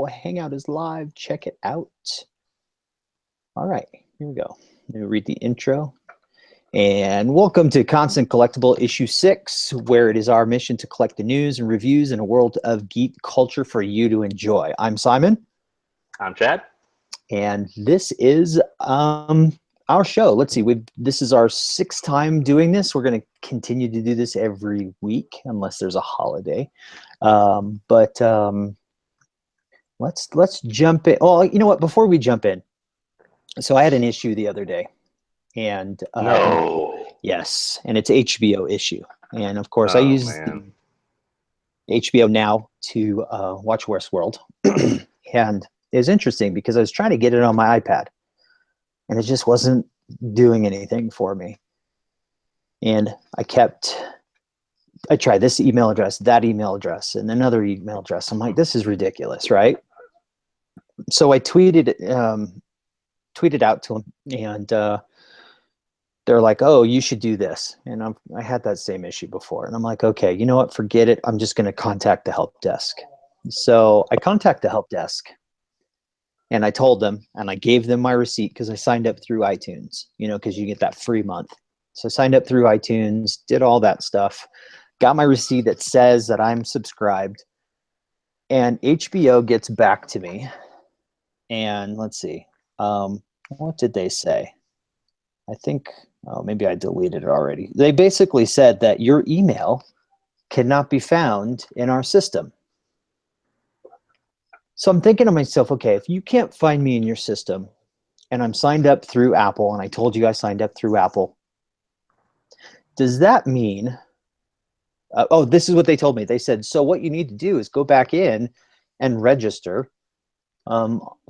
Collectible. Hangout is live. Check it out. All right, here we go. Let me read the intro. And welcome to Constant Collectible Issue 6, where it is our mission to collect the news and reviews in a world of geek culture for you to enjoy. I'm Simon. I'm Chad. And this is our show. Let's see, this is our 6th time doing this. We're going to continue to do this every week, unless there's a holiday. Let's jump in. Oh, you know what? Before we jump in, so I had an issue the other day. And no. Yes, and it's HBO issue. And of course, I use HBO Now to watch WestWorld. And it was interesting because I was trying to get it on my iPad, and it just wasn't doing anything for me. And I tried this email address, that email address, and another email address. I'm like, this is ridiculous, right? So I tweeted out to them, and they're like, oh, you should do this. And I had that same issue before. And I'm like, okay, you know what? Forget it. I'm just going to contact the help desk. So I contact the help desk, and I told them, and I gave them my receipt because I signed up through iTunes, because you get that free month. So I signed up through iTunes, did all that stuff, got my receipt that says that I'm subscribed, and HBO gets back to me. And let's see, what did they say? I think, maybe I deleted it already. They basically said that your email cannot be found in our system. So I'm thinking to myself, okay, if you can't find me in your system, and I'm signed up through Apple, and I told you I signed up through Apple, does that mean, oh, this is what they told me. They said, so what you need to do is go back in and register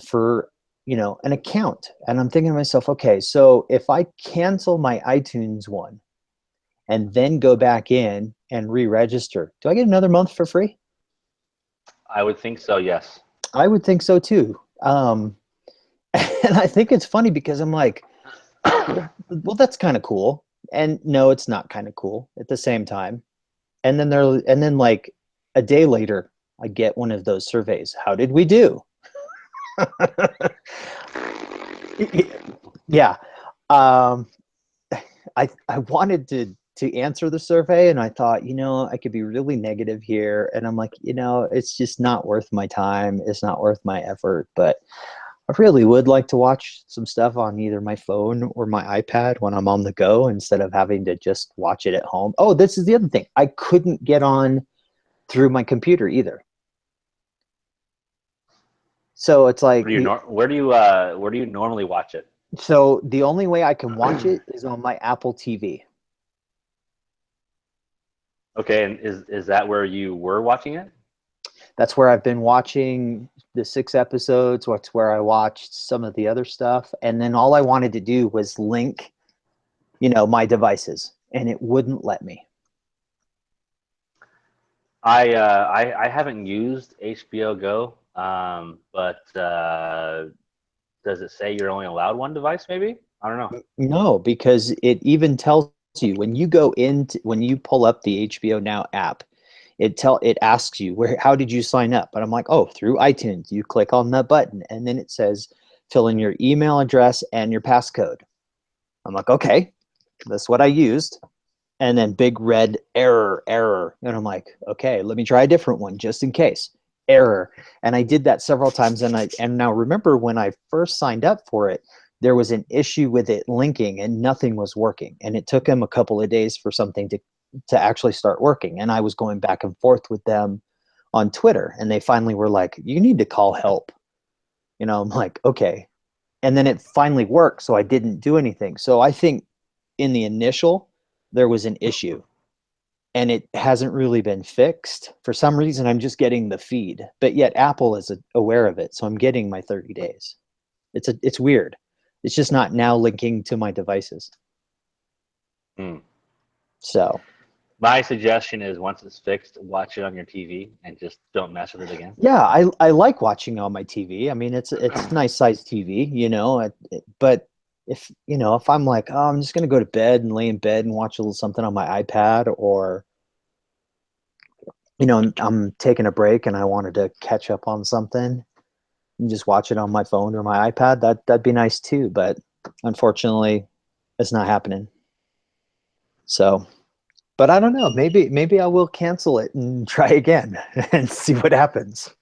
for an account. And I'm thinking to myself, okay, so if I cancel my iTunes one and then go back in and re-register, do I get another month for free? I would think so, yes. I would think so too. And I think it's funny because I'm like, well, that's kind of cool. And no, it's not kind of cool at the same time. And then like a day later, I get one of those surveys. How did we do? Yeah. I wanted to answer the survey, and I thought, I could be really negative here. And I'm like, it's just not worth my time. It's not worth my effort. But I really would like to watch some stuff on either my phone or my iPad when I'm on the go, instead of having to just watch it at home. Oh, this is the other thing. I couldn't get on through my computer either. So it's like, where do you normally watch it? So the only way I can watch it is on my Apple TV. Okay, and is that where you were watching it? That's where I've been watching the 6 episodes. That's where I watched some of the other stuff. And then all I wanted to do was link, my devices, and it wouldn't let me. I haven't used HBO Go, but does it say you're only allowed one device? Maybe, I don't know. No, because it even tells you when you pull up the HBO Now app, it asks you how did you sign up? But I'm like, oh, through iTunes. You click on that button, and then it says fill in your email address and your passcode. I'm like, okay, that's what I used. And then big red error. And I'm like, okay, let me try a different one just in case. Error. And I did that several times. And now remember, when I first signed up for it, there was an issue with it linking and nothing was working. And it took them a couple of days for something to actually start working. And I was going back and forth with them on Twitter. And they finally were like, you need to call help. I'm like, okay. And then it finally worked. So I didn't do anything. So I think in the initial, there was an issue, and it hasn't really been fixed. For some reason, I'm just getting the feed, but yet Apple is aware of it. So I'm getting my 30 days. It's weird. It's just not now linking to my devices. So my suggestion is, once it's fixed, watch it on your TV and just don't mess with it again. Yeah, I like watching on my TV. I mean, it's a nice sized TV, but if I'm like, oh, I'm just going to go to bed and lay in bed and watch a little something on my iPad, or, I'm taking a break and I wanted to catch up on something, and just watch it on my phone or my iPad, that'd be nice too. But unfortunately, it's not happening. So, but I don't know. Maybe I will cancel it and try again and see what happens.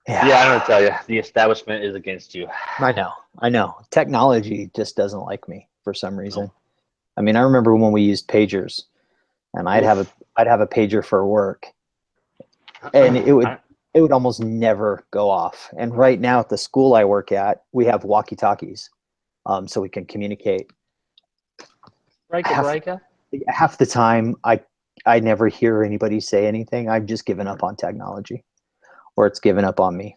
Yeah, I don't know what to tell you. The establishment is against you. I know. Technology just doesn't like me for some reason. I mean, I remember when we used pagers, and I'd have a pager for work, and it would almost never go off. And right now at the school I work at, we have walkie-talkies, so we can communicate. Half the time, I never hear anybody say anything. I've just given up on technology, or it's given up on me.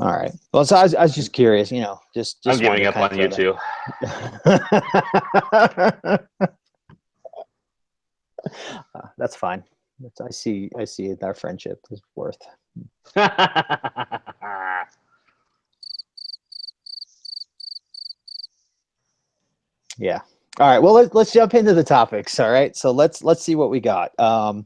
All right. Well, so I was just curious, you know, just I'm giving up on you too. That's fine. I see our friendship is worth. Yeah. All right. Well, let's jump into the topics. All right. So let's see what we got. Are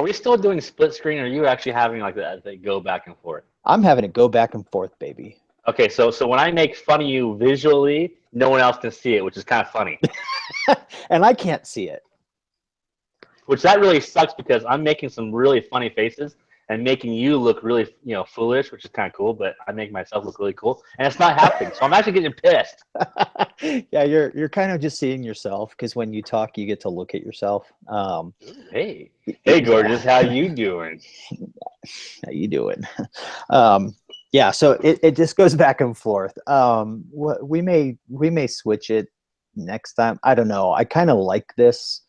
we still doing split screen, or are you actually having like that they go back and forth? I'm having it go back and forth, baby. Okay, so when I make fun of you visually, no one else can see it, which is kind of funny. And I can't see it. Which that really sucks, because I'm making some really funny faces and making you look really, you know, foolish, which is kind of cool. But I make myself look really cool, and it's not happening. So I'm actually getting pissed. Yeah, you're kind of just seeing yourself, because when you talk, you get to look at yourself. Hey, gorgeous, how you doing? How you doing? Yeah, so it just goes back and forth. We may switch it next time. I don't know. I kind of like this,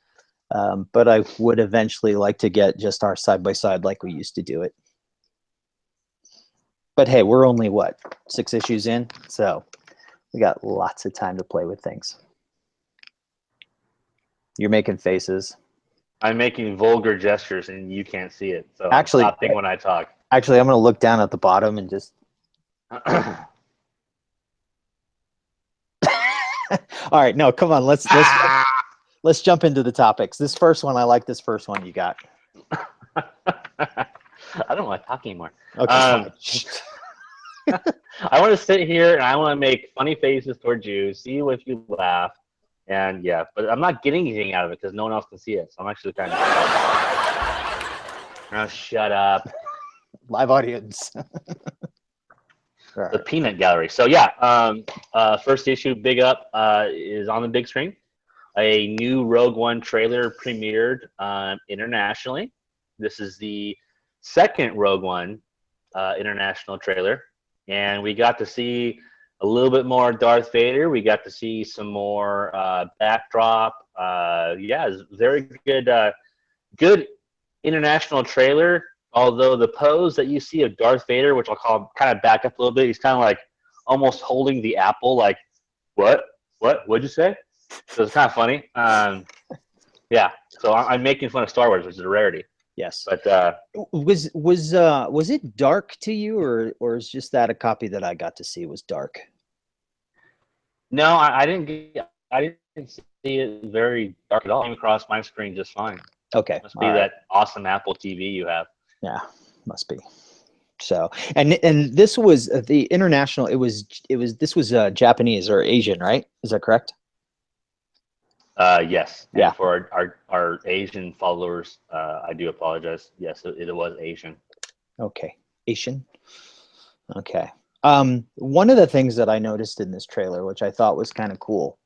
but I would eventually like to get just our side by side like we used to do it. But hey, we're only what, 6 issues in, so we got lots of time to play with things. You're making faces. I'm making vulgar gestures, and you can't see it. So actually, I'm stopping when I talk. Actually, I'm going to look down at the bottom and just. All right, no, come on, let's jump into the topics. This first one, I like this first one you got. I don't like talking anymore. Okay. I want to sit here and I want to make funny faces towards you, see if you laugh, and yeah, but I'm not getting anything out of it because no one else can see it. So I'm actually kind of. Oh, shut up. Live audience. The Peanut Gallery. So yeah, first issue, big up, is on the big screen. A new Rogue One trailer premiered internationally. This is the second Rogue One international trailer, and we got to see a little bit more Darth Vader. We got to see some more backdrop. Yeah, it's very good. Good international trailer. Although the pose that you see of Darth Vader, which I'll call kind of back up a little bit, he's kind of like almost holding the apple, like, what'd you say? So it's kind of funny. Yeah, so I'm making fun of Star Wars, which is a rarity. Yes. But was it dark to you, or is just that a copy that I got to see was dark? No, I didn't see it very dark at all. It came across my screen just fine. Okay. Must be that awesome Apple TV you have. Yeah, must be. So, and this was the international. This was Japanese or Asian, right? Is that correct? Yes. Yeah. And for our Asian followers, I do apologize. Yes, it was Asian. Okay, Asian. Okay. One of the things that I noticed in this trailer, which I thought was kind of cool,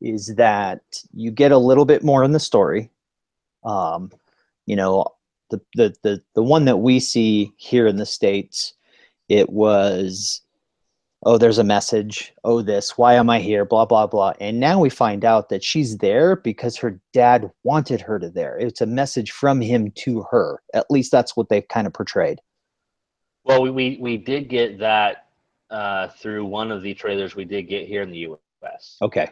is that you get a little bit more in the story. You know, the one that we see here in the States, it was, oh, there's a message, oh, this, why am I here, blah, blah, blah. And now we find out that she's there because her dad wanted her to there. It's a message from him to her. At least that's what they've kind of portrayed. Well, we did get that through one of the trailers we did get here in the U.S. Okay.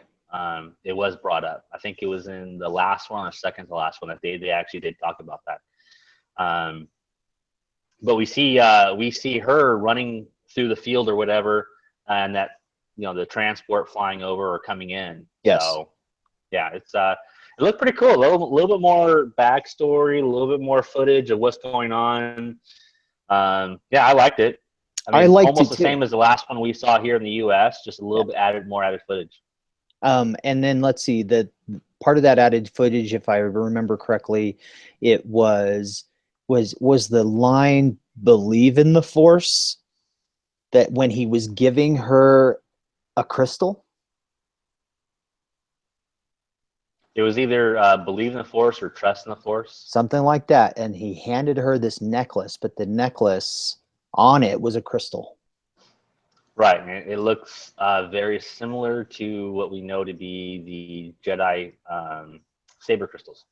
It was brought up. I think it was in the last one or second to last one that they actually did talk about that. But we see her running through the field or whatever, and that, you know, the transport flying over or coming in. Yes. So yeah, It looked pretty cool. A little bit more backstory, a little bit more footage of what's going on. Yeah, I liked it. I mean, almost the same as the last one we saw here in the U.S., just a little bit more added footage. And then let's see, the part of that added footage, if I remember correctly, it was the line "Believe in the Force," that when he was giving her a crystal. It was either believe in the Force or trust in the Force. Something like that. And he handed her this necklace, but the necklace on it was a crystal. Right. And it looks very similar to what we know to be the Jedi saber crystals.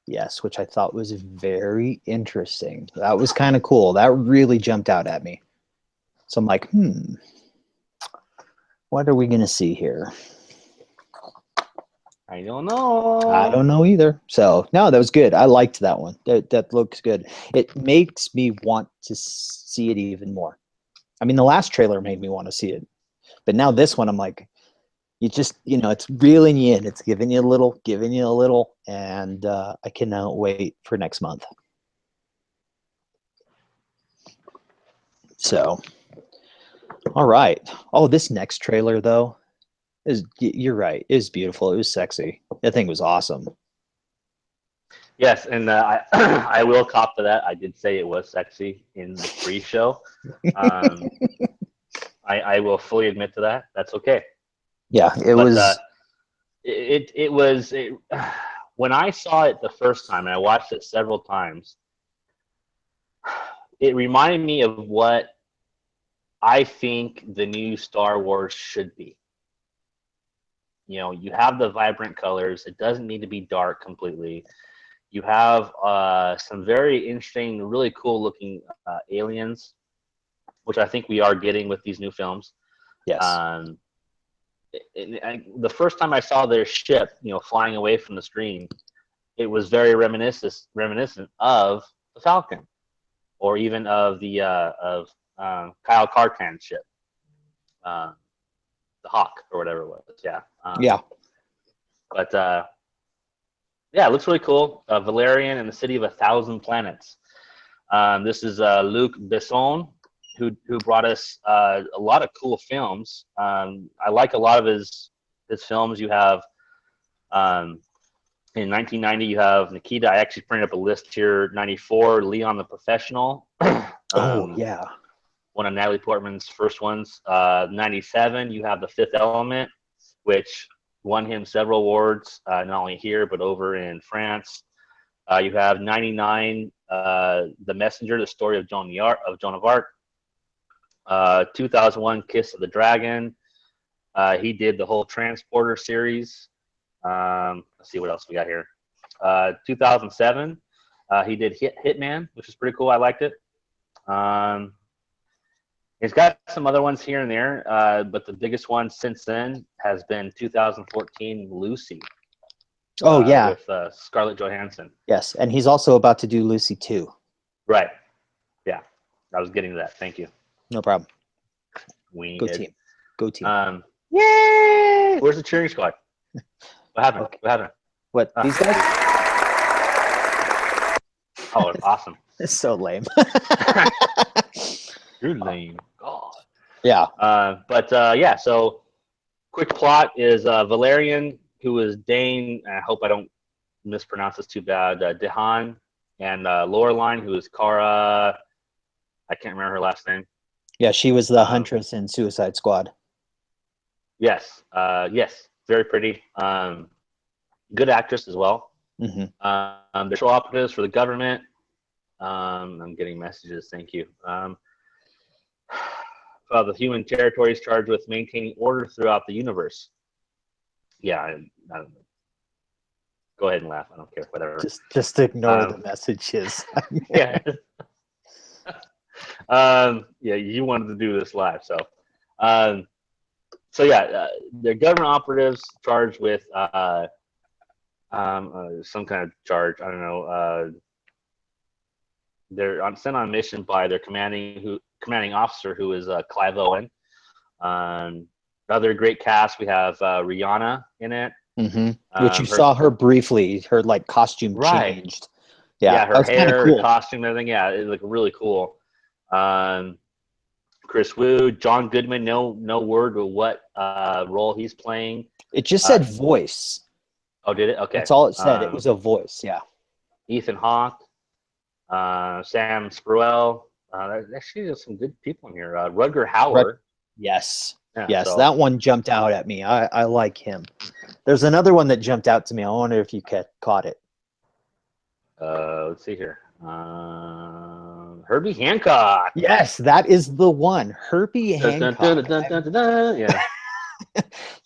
Yes, which I thought was very interesting. That was kind of cool. That really jumped out at me. So I'm like, what are we going to see here? I don't know. I don't know either. So, no, that was good. I liked that one. That looks good. It makes me want to see it even more. I mean, the last trailer made me want to see it. But now this one, I'm like, it's reeling you in. It's giving you a little, and I cannot wait for next month. So, all right. Oh, this next trailer, though, you're right. It was beautiful. It was sexy. That thing was awesome. Yes, and I will cop to that. I did say it was sexy in the pre-show. I will fully admit to that. That's okay. Yeah, it was. It was. When I saw it the first time, and I watched it several times, it reminded me of what I think the new Star Wars should be. You have the vibrant colors. It doesn't need to be dark completely. You have some very interesting, really cool looking aliens, which I think we are getting with these new films. Yes. The first time I saw their ship, flying away from the screen, it was very reminiscent of the Falcon, or even of the Kyle Katarn's ship, the Hawk or whatever it was. Yeah. Yeah. But yeah, it looks really cool. Valerian and the City of 1,000 Planets. This is Luc Besson, who brought us a lot of cool films. I like a lot of his films. You have in 1990, you have Nikita. I actually printed up a list here. 94, Leon the Professional. Oh yeah, one of Natalie Portman's first ones. 97, you have The Fifth Element, which won him several awards, not only here but over in France. You have 99, The Messenger, the story of Joan of Arc. 2001, Kiss of the Dragon. He did the whole Transporter series. Let's see what else we got here. 2007, he did Hitman, which is pretty cool. I liked it. He's got some other ones here and there, but the biggest one since then has been 2014 Lucy. Oh yeah, with Scarlett Johansson. Yes, and he's also about to do Lucy 2. Right. Yeah, I was getting to that. Thank you. No problem. Go team. Go team. Yay! Where's the cheering squad? What happened? Okay. What happened? What, these guys? Oh, it's awesome. It's so lame. You're lame. God. Yeah. Yeah, so quick plot is Valerian, who is Dane, I hope I don't mispronounce this too bad, Dehan, and Laureline, who is Cara, I can't remember her last name. Yeah, she was the huntress in Suicide Squad. Yes. Yes. Very pretty. Good actress as well. Mm-hmm. They're operatives for the government. I'm getting messages. Thank you. The human territory is charged with maintaining order throughout the universe. Yeah, I don't know. Go ahead and laugh. I don't care. Whatever. Just ignore the messages. Yeah. Yeah, you wanted to do this live, so. They're government operatives charged with some kind of charge. I don't know. They're sent on a mission by their commanding officer, who is Clive Owen. Another great cast. We have Rihanna in it. Which you saw her briefly, her like costume changed. Yeah, that her was kind of hair, cool. her costume, everything. Yeah, it looked really cool. Chris Wu, John Goodman, no word of what role he's playing. It just said voice. Oh, did it? Okay. That's all it said. It was a voice, yeah. Ethan Hawke, Sam Spruell. Actually, there's some good people in here. Rutger Hauer. Yes. Yeah, yes, so. that one jumped out at me. I like him. There's another one that jumped out to me. I wonder if you caught it. Let's see here. Herbie Hancock. Yes, that is the one. Herbie Hancock. Yeah.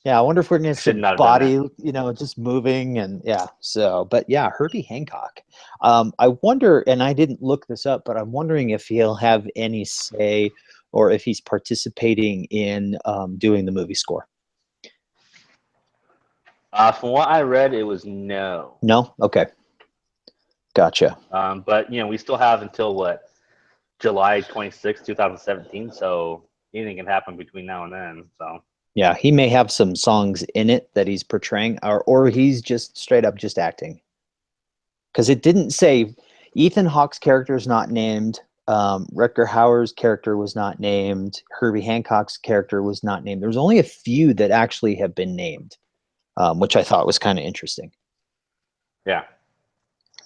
Yeah, I wonder if we're going to see body, that. just moving and yeah. So, but yeah, Herbie Hancock. I wonder, and I didn't look this up, but I'm wondering if he'll have any say or if he's participating in doing the movie score. From what I read, it was no. No? Okay. Gotcha. But, we still have until what? July 26, 2017. So anything can happen between now and then. So. Yeah, he may have some songs in it that he's portraying, or he's just straight up just acting. Because it didn't say Ethan Hawke's character is not named. Rutger Hauer's character was not named. Herbie Hancock's character was not named. There's only a few that actually have been named, which I thought was kind of interesting. Yeah.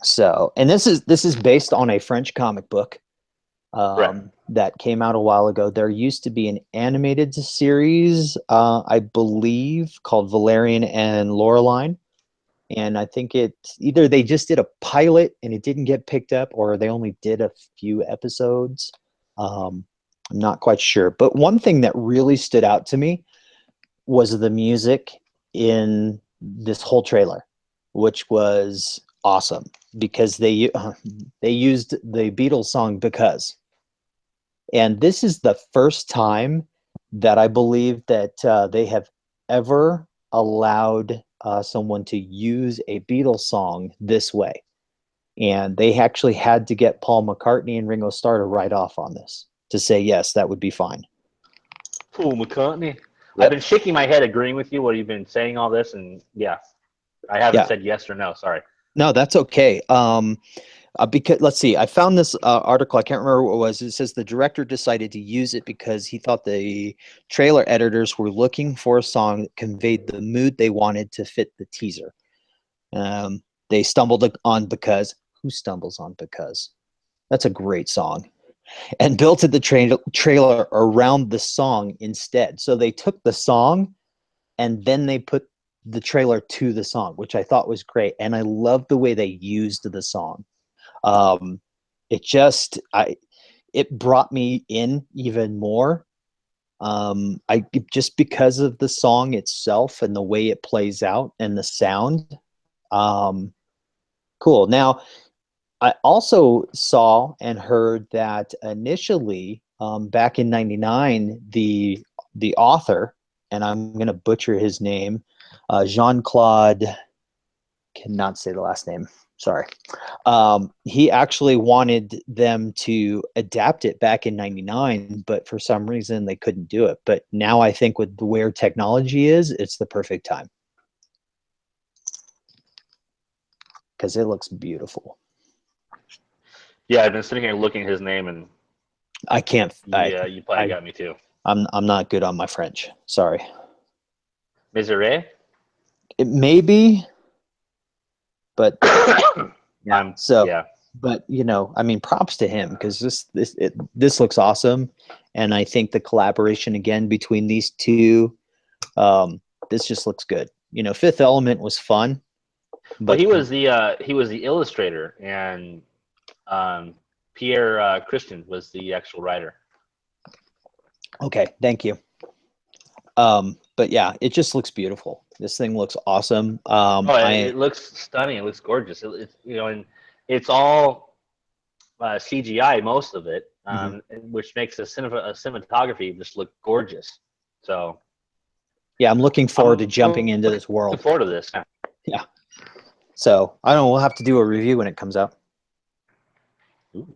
So, and this is based on a French comic book that came out a while ago. There used to be an animated series, I believe, called Valerian and Laureline. And I think either they just did a pilot and it didn't get picked up, or they only did a few episodes. I'm not quite sure. But one thing that really stood out to me was the music in this whole trailer, which was awesome because they used the Beatles song Because. And this is the first time that I believe that they have ever allowed someone to use a Beatles song this way. And they actually had to get Paul McCartney and Ringo Starr to write off on this to say, yes, that would be fine. Paul McCartney. Yep. I've been shaking my head agreeing with you. What you've been saying all this. And yeah, I haven't said yes or no. Sorry. No, that's okay. Because let's see, I found this article. I can't remember what it was. It says the director decided to use it because he thought the trailer editors were looking for a song that conveyed the mood they wanted to fit the teaser. They stumbled on Because. Who stumbles on Because? That's a great song. And built the trailer around the song instead. So they took the song and then they put the trailer to the song, which I thought was great. And I love the way they used the song. It brought me in even more. Just because of the song itself and the way it plays out and the sound. Cool. Now, I also saw and heard that initially, back in '99, the author, and I'm going to butcher his name, Jean-Claude, cannot say the last name. Sorry. He actually wanted them to adapt it back in '99, but for some reason they couldn't do it. But now I think with where technology is, it's the perfect time. Because it looks beautiful. Yeah, I've been sitting here looking at his name and I can't. Yeah, you probably got me too. I'm not good on my French. Sorry. Miserere? It may be, but yeah. But I mean, props to him because this looks awesome, and I think the collaboration again between these two, this just looks good. Fifth Element was fun, but he was the illustrator, and Pierre Christian was the actual writer. Okay, thank you. But yeah, it just looks beautiful. This thing looks awesome. It looks stunning. It looks gorgeous. And it's all CGI, most of it, which makes the cinematography just look gorgeous. So, yeah, I'm looking forward to jumping into this world. Looking forward to this. Yeah. So I don't know. We'll have to do a review when it comes out. Ooh.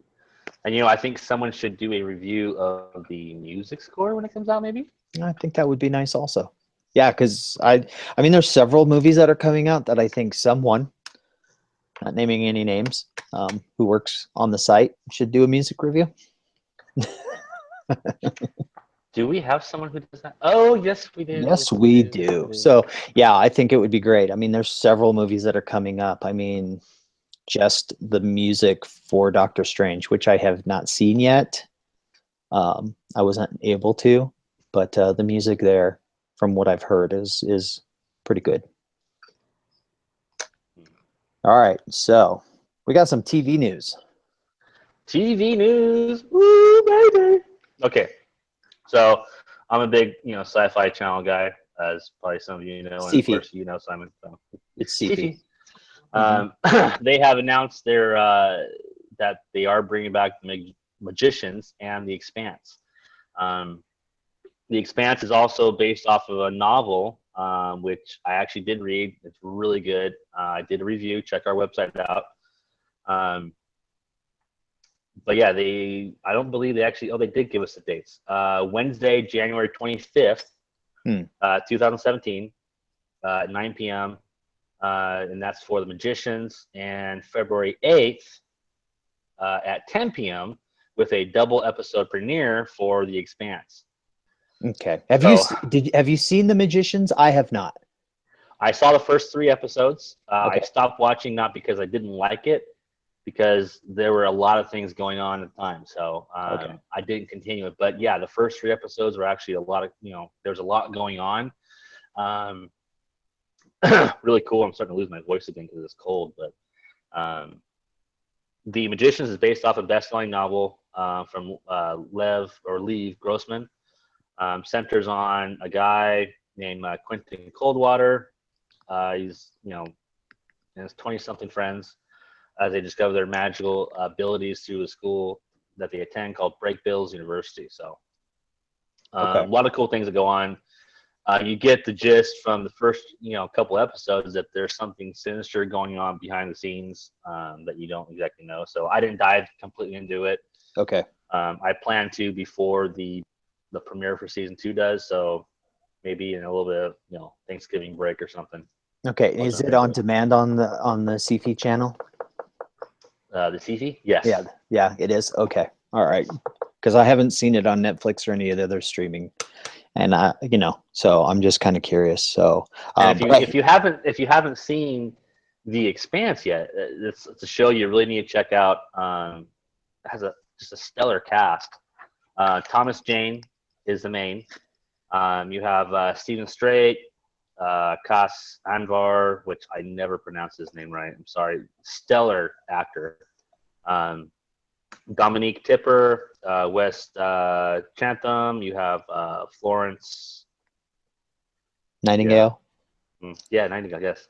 And I think someone should do a review of the music score when it comes out. Maybe. I think that would be nice, also. Yeah, because I mean, there's several movies that are coming out that I think someone, not naming any names, who works on the site should do a music review. Do we have someone who does that? Oh, yes, we do. Yes, we do. So, yeah, I think it would be great. I mean, there's several movies that are coming up. I mean, just the music for Doctor Strange, which I have not seen yet. I wasn't able to, but the music there, from what I've heard, is pretty good. All right, so we got some TV news. TV news, woo, baby. Okay, so I'm a big, Sci-Fi Channel guy, as probably some of you know, and of course you know, Simon. So. It's Sci-Fi. They have announced that they are bringing back the Magicians and the Expanse. The Expanse is also based off of a novel, which I actually did read. It's really good. I did a review. Check our website out. But yeah, I don't believe they actually. Oh, they did give us the dates. Wednesday, January 25th, 2017, at 9 p.m. And that's for the Magicians. And February 8th at 10 p.m. with a double episode premiere for the Expanse. Okay. Have you seen The Magicians? I have not. I saw the first 3 episodes. Okay. I stopped watching not because I didn't like it, because there were a lot of things going on at the time. So I didn't continue it. But yeah, the first 3 episodes were actually a lot of, there's a lot going on. Really cool. I'm starting to lose my voice again because it's cold. But The Magicians is based off a best-selling novel from Lev Grossman. Centers on a guy named Quentin Coldwater. He's, and his 20-something friends as they discover their magical abilities through a school that they attend called Break Bills University. So a lot of cool things that go on. You get the gist from the first, couple episodes that there's something sinister going on behind the scenes that you don't exactly know. So I didn't dive completely into it. Okay. I plan to before the premiere for season 2 does. So maybe in a little bit of, Thanksgiving break or something. Okay. Is it on demand on the Sci-Fi channel? The Sci-Fi? Yes. Yeah, it is. Okay. All right. Because I haven't seen it on Netflix or any of the other streaming. And so I'm just kind of curious. So if you haven't seen The Expanse yet, it's a show you really need to check out. It has just a stellar cast. Thomas Jane is the main. You have Stephen Strait, Kas Anvar, which I never pronounce his name right. I'm sorry. Stellar actor. Dominique Tipper, West Chantham. You have Florence Nightingale. Yeah, Nightingale. Yes.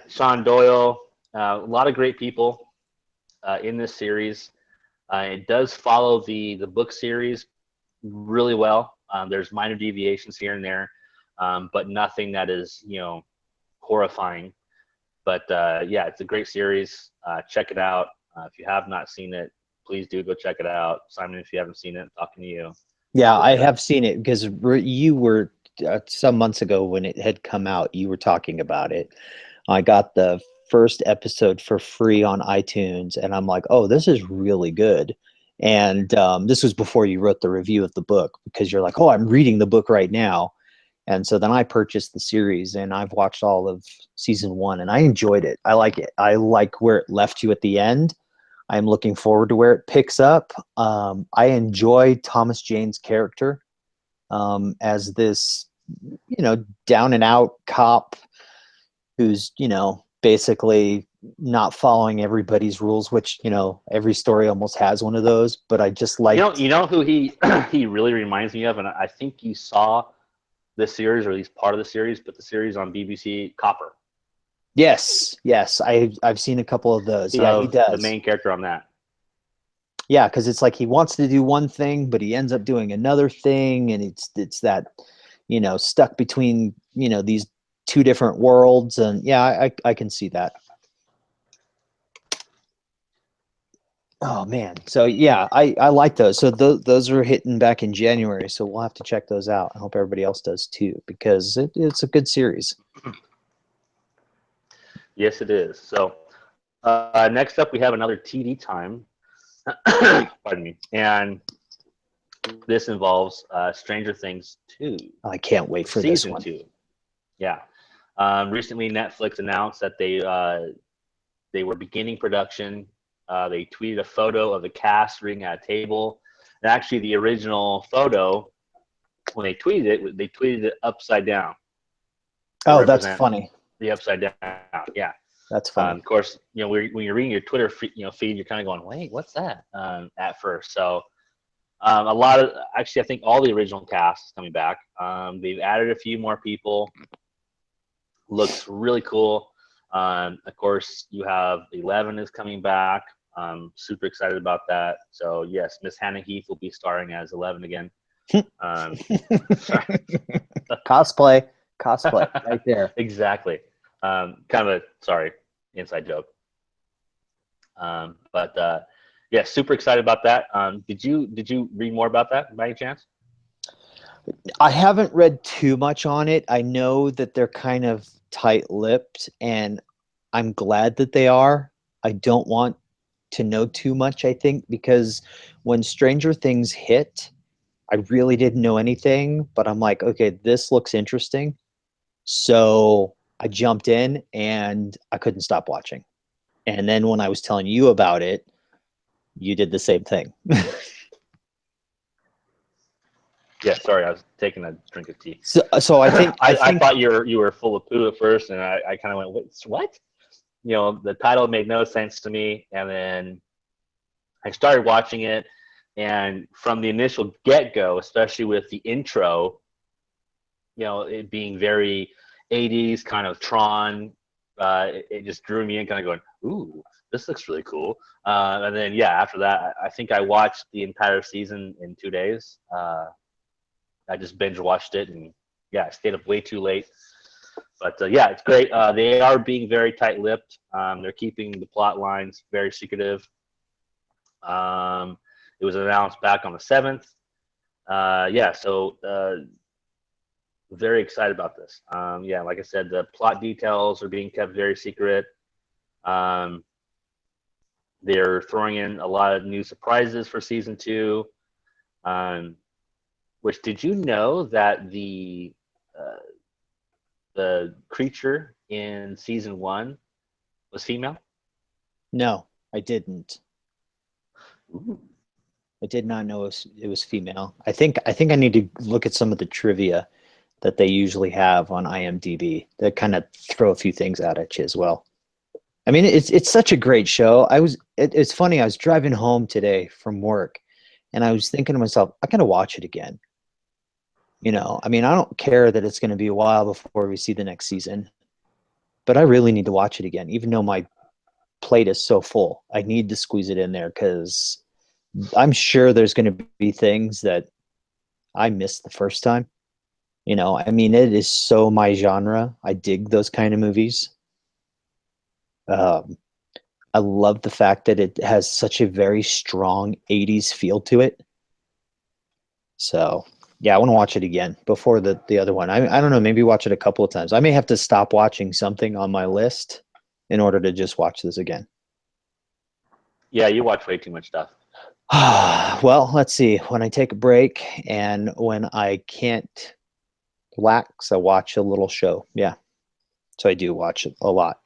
Sean Doyle. A lot of great people in this series. It does follow the book series really well. There's minor deviations here and there, but nothing that is horrifying. But yeah, it's a great series. Check it out. If you have not seen it, please do go check it out. Simon, if you haven't seen it, I'm talking to you. Yeah, I have seen it because you were some months ago when it had come out, you were talking about it. I got the first episode for free on iTunes, and I'm like, oh, this is really good. And this was before you wrote the review of the book, because you're like, oh, I'm reading the book right now. And so then I purchased the series, and I've watched all of season 1, and I enjoyed it. I like it. I like where it left you at the end. I'm looking forward to where it picks up. I enjoy Thomas Jane's character as this, down and out cop who's, basically not following everybody's rules, which, every story almost has one of those. But I just like, you know who he really reminds me of, and I think you saw this series, or at least part of the series, but the series on BBC, Copper. Yes, I've seen a couple of those. Yeah, he does. The main character on that. Yeah, because it's like he wants to do one thing, but he ends up doing another thing, and it's that, stuck between, these 2 different worlds, and yeah, I can see that. Oh man, so yeah, I like those. So those are hitting back in January, so we'll have to check those out. I hope everybody else does too, because it's a good series. Yes, it is. So next up, we have another TV time. Pardon me. And this involves Stranger Things 2. I can't wait for this one. Season 2. Yeah. Recently, Netflix announced that they were beginning production. They tweeted a photo of the cast reading at a table. And actually, the original photo, when they tweeted it upside down. Oh, that's funny. The upside down, yeah. That's funny. Of course, you know, when you're reading your Twitter feed, you're kind of going, wait, what's that? At first, so a lot of I think all the original cast is coming back. They've added a few more people. Looks really cool. Of course, you have 11 is coming back. Super excited about that. So yes, Miss Hannah Heath will be starring as 11 again. Cosplay right there. Exactly. Kind of a inside joke. But yeah, super excited about that. Did you read more about that by any chance? I haven't read too much on it. I know that they're kind of tight-lipped, and I'm glad that they are. I don't want to know too much, I think, because when Stranger Things hit, I really didn't know anything, but I'm like, okay, this looks interesting. So I jumped in and I couldn't stop watching. And then when I was telling you about it, you did the same thing. Yeah, sorry, I was taking a drink of tea. So I think I thought you were full of poo at first, and I kind of went, what? You know, the title made no sense to me, and then I started watching it, and from the initial get-go, especially with the intro, you know, it being very 80s kind of Tron, it just drew me in, kind of going, ooh, this looks really cool. And then yeah, after that, I think I watched the entire season in 2 days. I just binge watched it, and yeah, I stayed up way too late. But yeah, it's great. They are being very tight-lipped. They're keeping the plot lines very secretive. It was announced back on the 7th. Yeah, so very excited about this. Yeah, like I said, the plot details are being kept very secret. They're throwing in a lot of new surprises for season 2. Which, did you know that the creature in season 1 was female? No, I didn't. Ooh. I did not know it was female. I think I need to look at some of the trivia that they usually have on IMDb that kind of throw a few things out at you as well. I mean, it's such a great show. It's funny. I was driving home today from work, and I was thinking to myself, I gotta watch it again. You know, I mean, I don't care that it's going to be a while before we see the next season, but I really need to watch it again, even though my plate is so full. I need to squeeze it in there because I'm sure there's going to be things that I missed the first time. You know, I mean, it is so my genre. I dig those kind of movies. I love the fact that it has such a very strong 80s feel to it. So yeah, I want to watch it again before the other one. I don't know, maybe watch it a couple of times. I may have to stop watching something on my list in order to just watch this again. Yeah, you watch way too much stuff. Well, let's see. When I take a break and when I can't relax, I watch a little show. Yeah. So I do watch it a lot.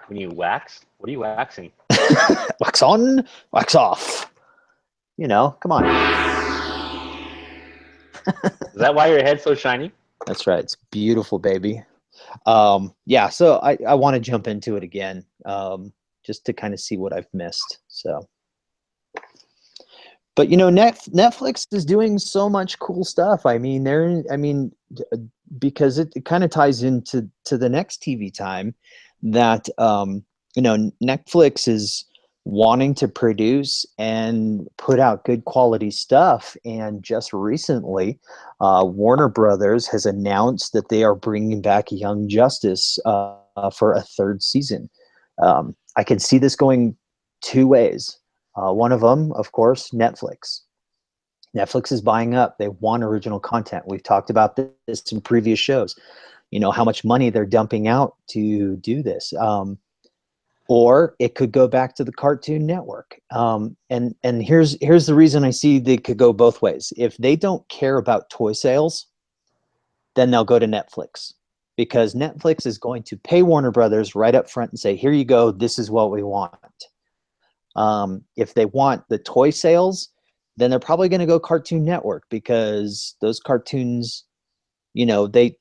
When you wax? What are you waxing? Wax on, wax off. You know, come on. Is that why your head's so shiny? That's right. It's beautiful, baby. Yeah, so I want to jump into it again, just to kind of see what I've missed. So, but you know, Netflix is doing so much cool stuff. I mean, because it kind of ties into the next TV time that you know, Netflix is wanting to produce and put out good quality stuff. And just recently, Warner Brothers has announced that they are bringing back Young Justice for a 3rd season. I can see this going 2 ways. One of them, of course, Netflix. Netflix is buying up. They want original content. We've talked about this in previous shows. You know, how much money they're dumping out to do this. Or it could go back to the Cartoon Network. And here's the reason I see they could go both ways. If they don't care about toy sales, then they'll go to Netflix, because Netflix is going to pay Warner Brothers right up front and say, here you go, this is what we want. If they want the toy sales, then they're probably going to go Cartoon Network, because those cartoons, you know, they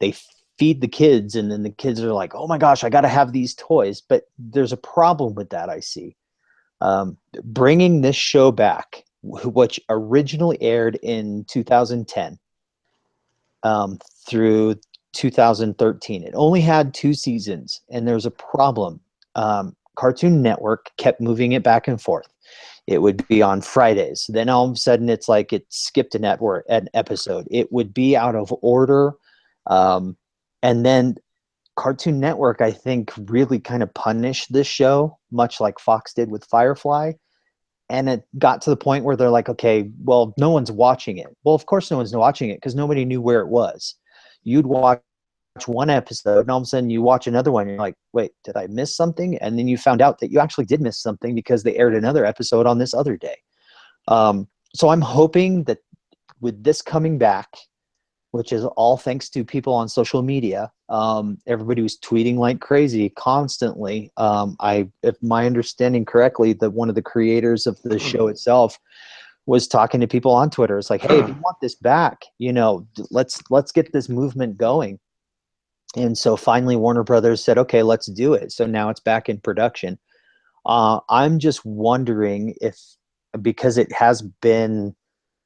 feed the kids, and then the kids are like, oh my gosh, I got to have these toys. But there's a problem with that, I see. Bringing this show back, which originally aired in 2010 through 2013. It only had 2 seasons, and there's a problem. Cartoon Network kept moving it back and forth. It would be on Fridays. Then all of a sudden, it's like it skipped an episode. It would be out of order. And then Cartoon Network, I think, really kind of punished this show, much like Fox did with Firefly. And it got to the point where they're like, okay, well, no one's watching it. Well, of course no one's watching it, because nobody knew where it was. You'd watch one episode, and all of a sudden you watch another one, and you're like, wait, did I miss something? And then you found out that you actually did miss something, because they aired another episode on this other day. So I'm hoping that with this coming back, which is all thanks to people on social media, everybody was tweeting like crazy constantly. If my understanding correctly, that one of the creators of the show itself was talking to people on Twitter. It's like, hey, if you want this back, you know, let's get this movement going. And so finally Warner Brothers said, okay, let's do it. So now it's back in production. I'm just wondering if, because it has been,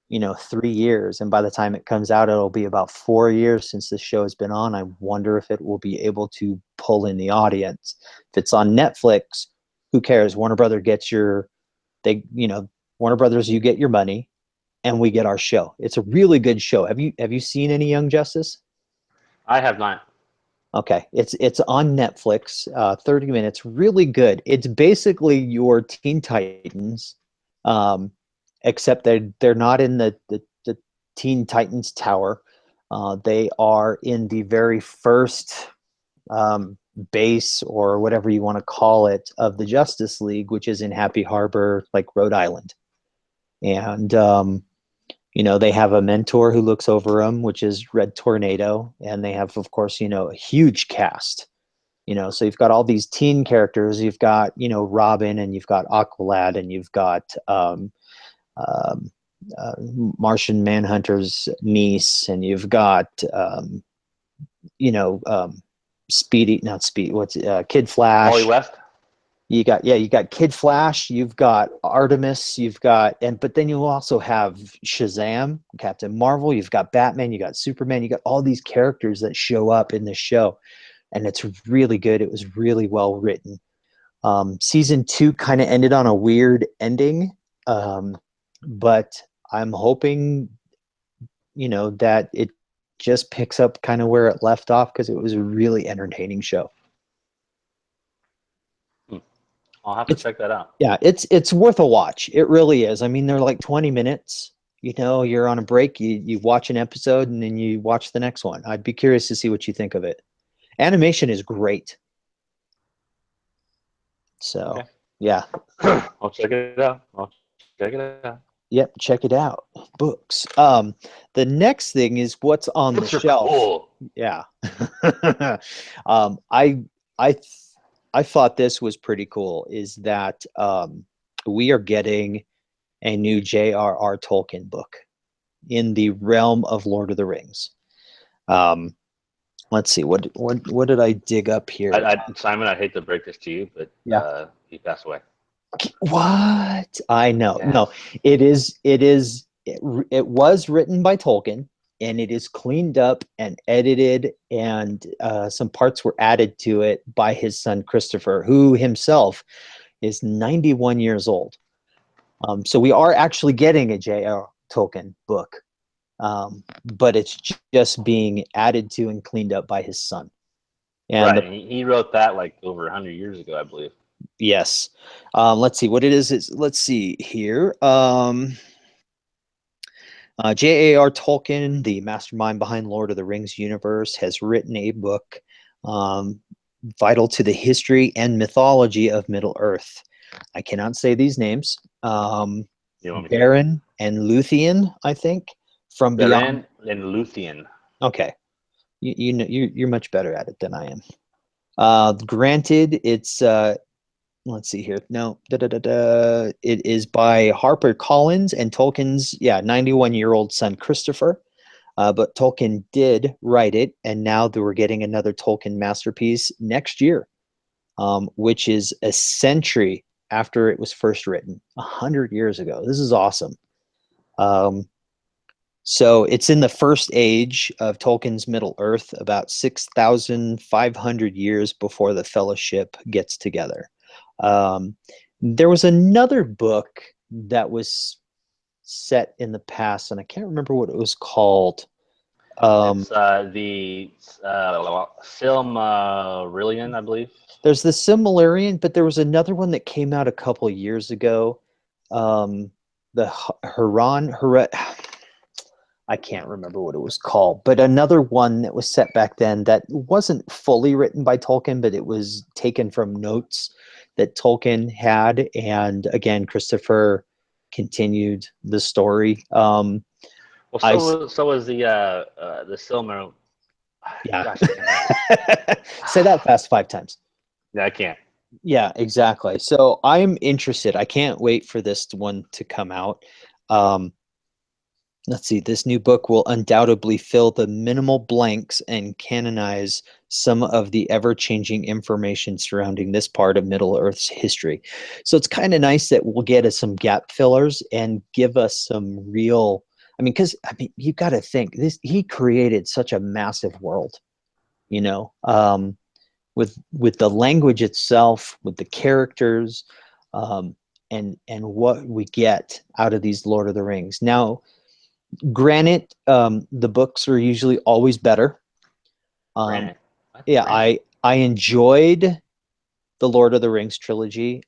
you know, 3 years, and by the time it comes out, it'll be about 4 years since the show has been on. I wonder if it will be able to pull in the audience. If it's on Netflix, who cares? Warner Brothers gets Warner Brothers, you get your money, and we get our show. It's a really good show. Have you seen any Young Justice? I have not. Okay, it's on Netflix. 30 minutes, really good. It's basically your Teen Titans, except they're not in the Teen Titans Tower. They are in the very first base, or whatever you want to call it, of the Justice League, which is in Happy Harbor, like Rhode Island. And you know, they have a mentor who looks over them, which is Red Tornado, and they have, of course, you know, a huge cast. You know, so you've got all these teen characters. You've got, you know, Robin, and you've got Aqualad, and you've got Martian Manhunter's niece, and you've got Kid Flash. Wally West. You got Kid Flash, you've got Artemis, but then you also have Shazam, Captain Marvel, you've got Batman, you got Superman, you got all these characters that show up in this show, and it's really good. It was really well written. Season 2 kind of ended on a weird ending, but I'm hoping, you know, that it just picks up kind of where it left off, because it was a really entertaining show. I'll have to check that out. Yeah, it's worth a watch. It really is. I mean, they're like 20 minutes. You know, you're on a break, you watch an episode, and then you watch the next one. I'd be curious to see what you think of it. Animation is great. So, okay. Yeah. I'll check it out. Yep, check it out. Books. The next thing is what's on the shelf. Cool. Yeah. I thought this was pretty cool, is that we are getting a new J.R.R. Tolkien book in the realm of Lord of the Rings. Let's see, what did I dig up here? Simon, I hate to break this to you, but yeah, he passed away. What? I know. Yeah. No, it was written by Tolkien, and it is cleaned up and edited, and some parts were added to it by his son Christopher, who himself is 91 years old. So we are actually getting a J.R. Tolkien book, but it's just being added to and cleaned up by his son. And right, he wrote that like over 100 years ago, I believe. Yes. Let's see what it is. Let's see here. J.A.R. Tolkien, the mastermind behind Lord of the Rings universe, has written a book vital to the history and mythology of Middle-earth. I cannot say these names. Baron and Luthien, I think, from Baron Beyond. and Luthien. Okay, you know you're much better at it than I am. Granted, it's let's see here. No, it is by Harper Collins and Tolkien's 91-year-old son Christopher. But Tolkien did write it, and now we're getting another Tolkien masterpiece next year, which is a century after it was first written, 100 years ago. This is awesome. So it's in the first age of Tolkien's Middle-earth, about 6,500 years before the Fellowship gets together. There was another book that was set in the past, and I can't remember what it was called. It's the Silmarillion, I believe. There's the Silmarillion, but there was another one that came out a couple of years ago. The I can't remember what it was called, but another one that was set back then that wasn't fully written by Tolkien, but it was taken from notes that Tolkien had. And again, Christopher continued the story. Well, so was the Silmarillion. Yeah. Gosh, Say that fast 5 times. Yeah, I can't. Yeah, exactly. So I'm interested. I can't wait for this one to come out. Let's see. This new book will undoubtedly fill the minimal blanks and canonize some of the ever-changing information surrounding this part of Middle-earth's history. So it's kind of nice that we'll get us some gap fillers and give us some real. I mean, because you got to think this. He created such a massive world, you know, with the language itself, with the characters, and what we get out of these Lord of the Rings. Now, granted, the books are usually always better. Yeah, I enjoyed the Lord of the Rings trilogy.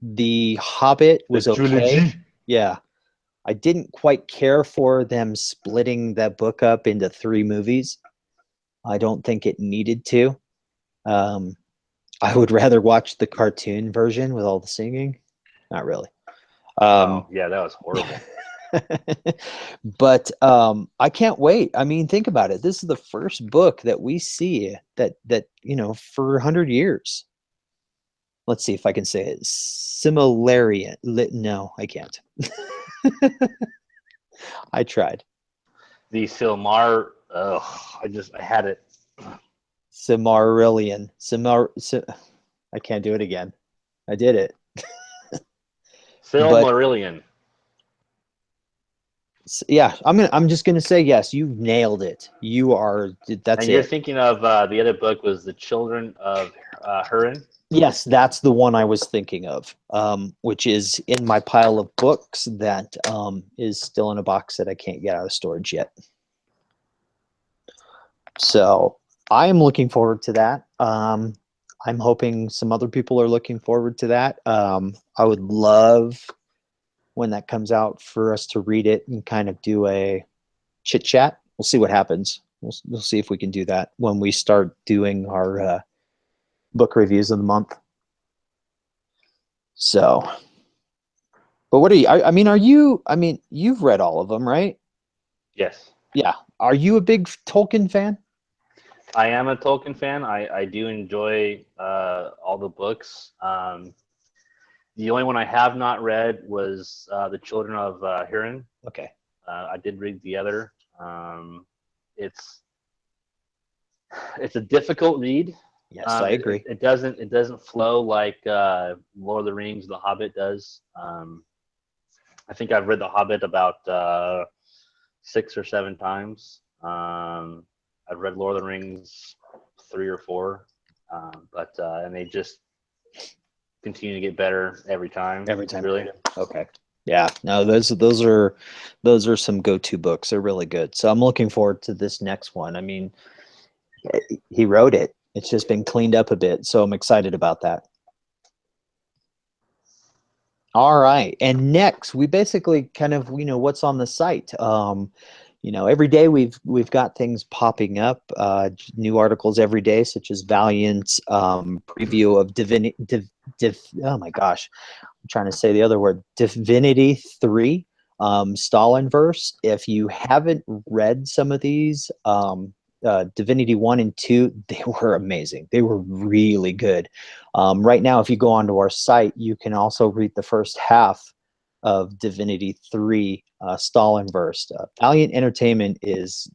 The Hobbit was okay. Yeah, I didn't quite care for them splitting that book up into 3 movies. I don't think it needed to. I would rather watch the cartoon version with all the singing. Not really. Yeah, that was horrible. But I can't wait. I mean, think about it. This is the first book that we see that you know, for 100 years. Let's see if I can say it. Similarian. No, I can't. I tried. The Silmar. I had it. Silmarillion. I can't do it again. I did it. Silmarillion. Yeah, I'm just gonna say yes. You've nailed it. You are. That's and you're thinking of the other book was The Children of Hurin. Yes, that's the one I was thinking of, which is in my pile of books that is still in a box that I can't get out of storage yet. So I am looking forward to that. I'm hoping some other people are looking forward to that. I would love when that comes out for us to read it and kind of do a chit chat. We'll see what happens. We'll see if we can do that when we start doing our book reviews of the month. So, but what are you? I mean, you've read all of them, right? Yes. Yeah. Are you a big Tolkien fan? I am a Tolkien fan. I do enjoy all the books. The only one I have not read was The Children of Hurin. Okay. I did read the other. It's a difficult read. Yes, I agree. It doesn't flow like Lord of the Rings, The Hobbit does. I think I've read The Hobbit about 6 or 7 times. I've read Lord of the Rings 3 or 4, and they just continue to get better every time. Every time, really. Okay. Yeah. No, those are some go-to books. They're really good. So I'm looking forward to this next one. I mean, he wrote it. It's just been cleaned up a bit, so I'm excited about that. All right. And next, we basically kind of, what's on the site. Every day we've got things popping up, new articles every day, such as Valiant's preview of oh my gosh, I'm trying to say the other word, Divinity III, Stalinverse. If you haven't read some of these, Divinity 1 and 2, they were amazing. They were really good. Right now, if you go onto our site, you can also read the first half of Divinity 3, Stalinverse. Valiant Entertainment is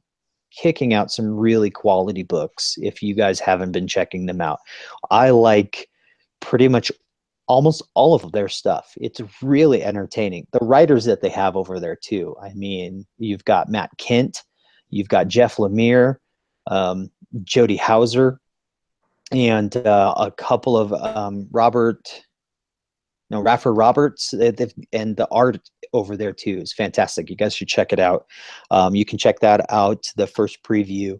kicking out some really quality books if you guys haven't been checking them out. I like pretty much almost all of their stuff. It's really entertaining. The writers that they have over there too. I mean, you've got Matt Kent, you've got Jeff Lemire, Jody Hauser, and a couple of Raffer Roberts, and the art over there too is fantastic. You guys should check it out. You can check that out, the first preview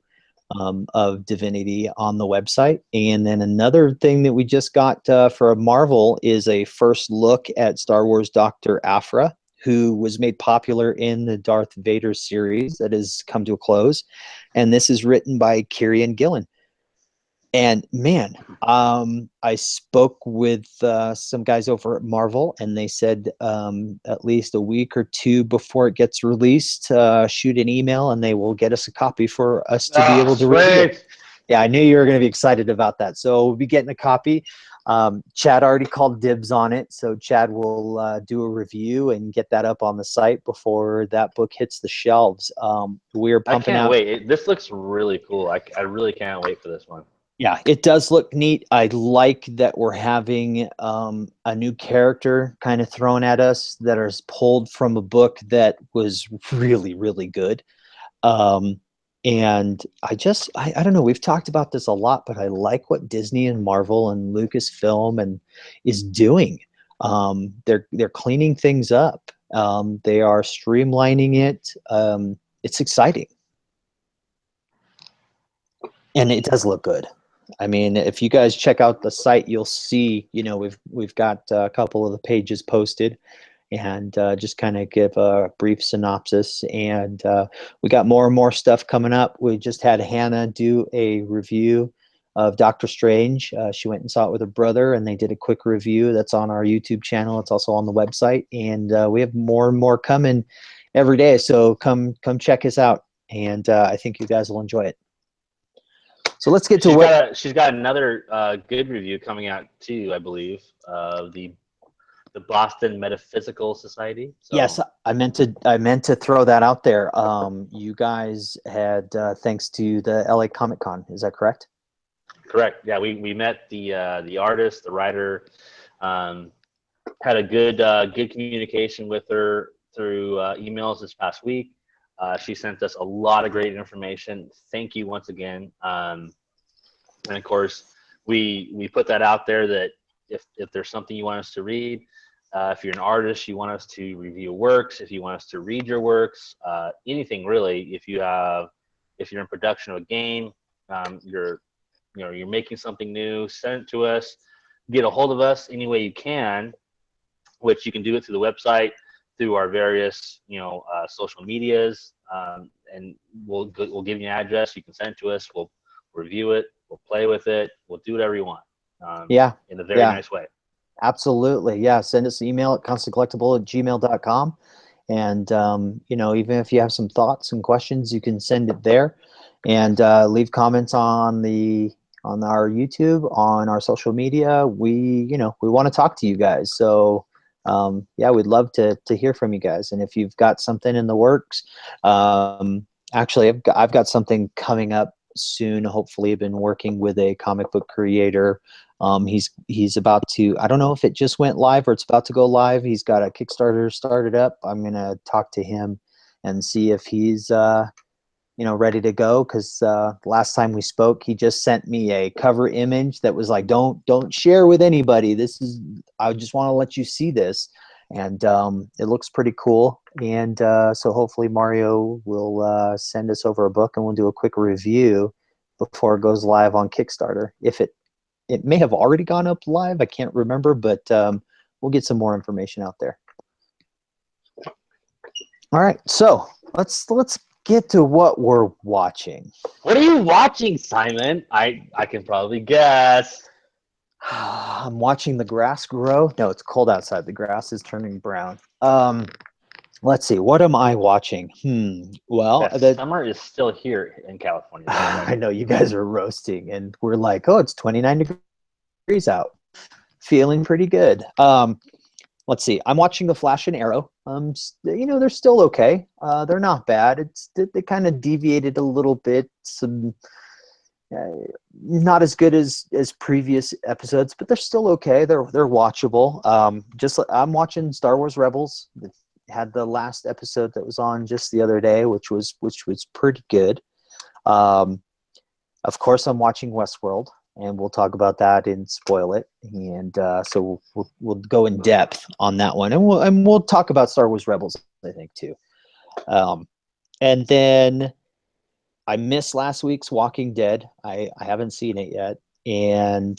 of Divinity on the website. And then another thing that we just got for Marvel is a first look at Star Wars Doctor Aphra, who was made popular in the Darth Vader series that has come to a close. And this is written by Kieron Gillen. And man, I spoke with some guys over at Marvel, and they said at least a week or two before it gets released, shoot an email, and they will get us a copy for us to be able to review it. Yeah, I knew you were going to be excited about that. So we'll be getting a copy. Chad already called dibs on it, so Chad will do a review and get that up on the site before that book hits the shelves. We're pumping out. I can't wait. This looks really cool. I really can't wait for this one. Yeah, it does look neat. I like that we're having a new character kind of thrown at us that is pulled from a book that was really, really good. And I don't know, we've talked about this a lot, but I like what Disney and Marvel and Lucasfilm is doing. They're cleaning things up. They are streamlining it. It's exciting. And it does look good. I mean, if you guys check out the site, you'll see, we've got a couple of the pages posted, and just kind of give a brief synopsis. And we got more and more stuff coming up. We just had Hannah do a review of Doctor Strange. She went and saw it with her brother, and they did a quick review. That's on our YouTube channel. It's also on the website, and we have more and more coming every day. So come check us out, and I think you guys will enjoy it. So let's get to she's got another good review coming out too, I believe, of the Boston Metaphysical Society. So. Yes, I meant to throw that out there. You guys had thanks to the LA Comic Con, is that correct? Correct. Yeah, we met the artist, the writer, had a good communication with her through emails this past week. She sent us a lot of great information. Thank you once again. And of course, we put that out there that if there's something you want us to read, if you're an artist, you want us to review works, if you want us to read your works, anything really. If you're in production of a game, you're making something new, send it to us. Get a hold of us any way you can, which you can do it through the website, through our various social medias, and we'll give you an address. You can send it to us. We'll review it. We'll play with it. We'll do whatever you want. In a very nice way. Absolutely. Yeah. Send us an email at constantcollectible@gmail.com. And, even if you have some thoughts and questions, you can send it there, and leave comments on our YouTube, on our social media. We want to talk to you guys. So, we'd love to hear from you guys. And if you've got something in the works, actually, I've got something coming up soon. Hopefully, I've been working with a comic book creator. He's about to, I don't know if it just went live or it's about to go live. He's got a Kickstarter started up. I'm going to talk to him and see if he's, ready to go. Cause, last time we spoke, he just sent me a cover image that was like, don't share with anybody. I just want to let you see this. And, it looks pretty cool. And, so hopefully Mario will, send us over a book, and we'll do a quick review before it goes live on Kickstarter. If it may have already gone up live, I can't remember, but we'll get some more information out there. All right, so let's get to what we're watching. What are you watching, Simon? I can probably guess. I'm watching the grass grow. No, it's cold outside. The grass is turning brown. Let's see. What am I watching? Well, summer is still here in California. I know you guys are roasting, and we're like, oh, it's 29 degrees out. Feeling pretty good. Let's see. I'm watching The Flash and Arrow. They're still okay. They're not bad. They kind of deviated a little bit. Not as good as previous episodes, but they're still okay. They're watchable. I'm watching Star Wars Rebels. It had the last episode that was on just the other day, which was pretty good. Of course, I'm watching WestWorld, and we'll talk about that and spoil it. And so we'll go in depth on that one, and we'll talk about Star Wars Rebels, I think, too. And then I missed last week's Walking Dead. I haven't seen it yet, and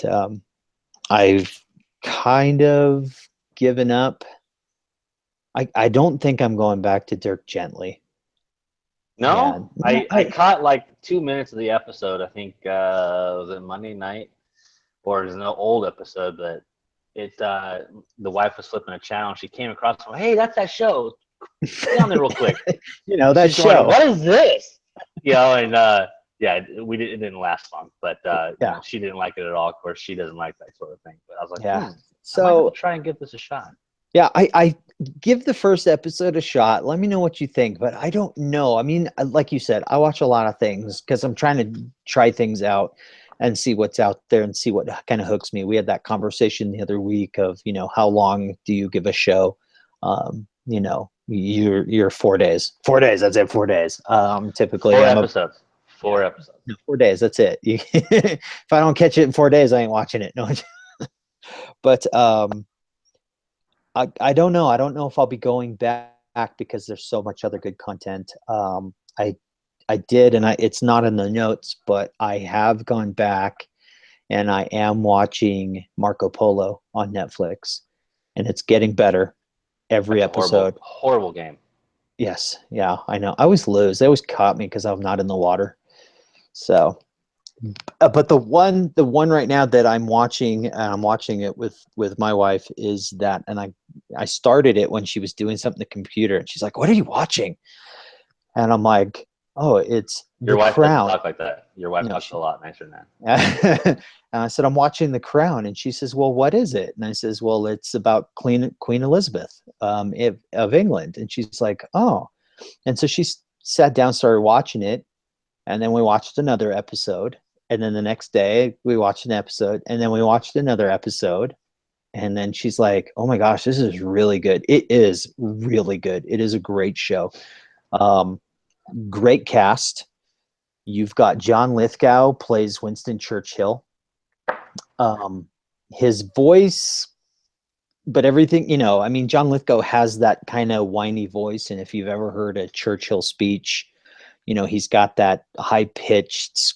I've kind of given up. I don't think I'm going back to Dirk Gently. No, I caught like 2 minutes of the episode. I think was it Monday night, or it was an old episode. But the wife was flipping a channel, and she came across. Hey, that's that show. Get on there real quick. That She's show. Going, what is this? And it didn't last long. But she didn't like it at all. Of course, she doesn't like that sort of thing. But I was like, so try and give this a shot. Yeah, I give the first episode a shot. Let me know what you think, but I don't know. I mean, like you said, I watch a lot of things because I'm trying to try things out and see what's out there and see what kind of hooks me. We had that conversation the other week of, how long do you give a show? You're 4 days. 4 days, that's it, 4 days. Typically, 4 episodes. 4 episodes. No, 4 days, that's it. If I don't catch it in 4 days, I ain't watching it. No, but I don't know. I don't know if I'll be going back because there's so much other good content. I did, and it's not in the notes, but I have gone back, and I am watching Marco Polo on Netflix, and it's getting better every episode. Horrible game. Yes, yeah, I know. I always lose. They always caught me because I'm not in the water. So, but the one right now that I'm watching, and I'm watching it with my wife, is that, and I started it when she was doing something to the computer, and she's like, "What are you watching?" And I'm like, "Oh, it's Your The wife Crown." doesn't talk like that. Your wife talks a lot nicer than that. And I said, "I'm watching The Crown," and she says, "Well, what is it?" And I says, "Well, it's about Queen Elizabeth of England." And she's like, "Oh," and so she sat down, started watching it, and then we watched another episode. And then the next day we watched an episode, and then we watched another episode. And then she's like, "Oh my gosh, this is really good." It is really good. It is a great show. Great cast. You've got John Lithgow plays Winston Churchill. His voice, but everything, John Lithgow has that kind of whiny voice. And if you've ever heard a Churchill speech, he's got that high pitched,